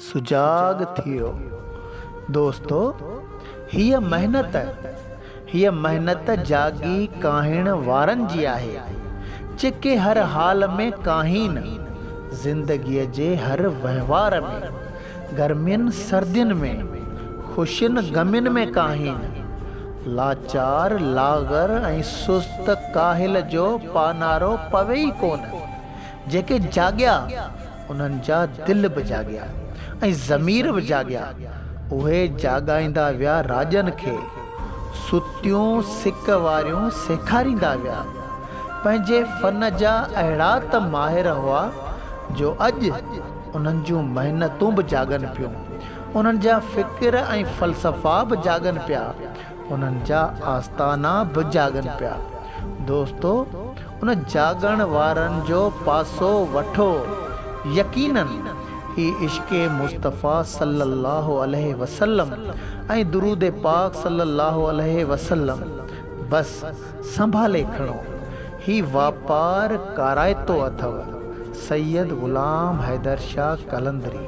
सुजाग थियो। दोस्तो, हीअ मेहनत जागी काहिण वारनि जी आहे, जेके हर हाल में काहीन, ज़िंदगीअ जे हर वहिंवार में, गर्मियुनि सर्दियुनि में, ख़ुशियुनि ग़मियुनि में काहीन। लाचार लागर ऐं सुस्त काहिल जो पानारो पवे ई कोन। जेके जाॻिया उन्हनि जा दिल बि जाॻिया ऐं ज़मीर बि जाॻिया। उहे जाॻाईंदा विया राजनि खे, सुतियूं सिक वारियूं सेखारींदा विया। पंहिंजे फ़न जा अहिड़ा त माहिर हुआ जो अॼु उन्हनि जूं महिनतूं बि जाॻनि पियूं, उन्हनि जा फ़िक्र ऐं फ़लसफ़ा बि जाॻनि पिया, उन्हनि जा आस्थाना बि जाॻनि पिया। दोस्तो, उन जाॻण वारनि जो पासो वठो। यकीनन ही इश्क़ मुस्तफ़ा सल्लल्लाहु अलैहि वसल्लम ऐं दुरूद पाक सल्लल्लाहु अलैहि वसल्लम। बस संभाले खणो, ही वापार काराइतो अथव। सैयद ग़ुलाम हैदर शाह कलंदरी।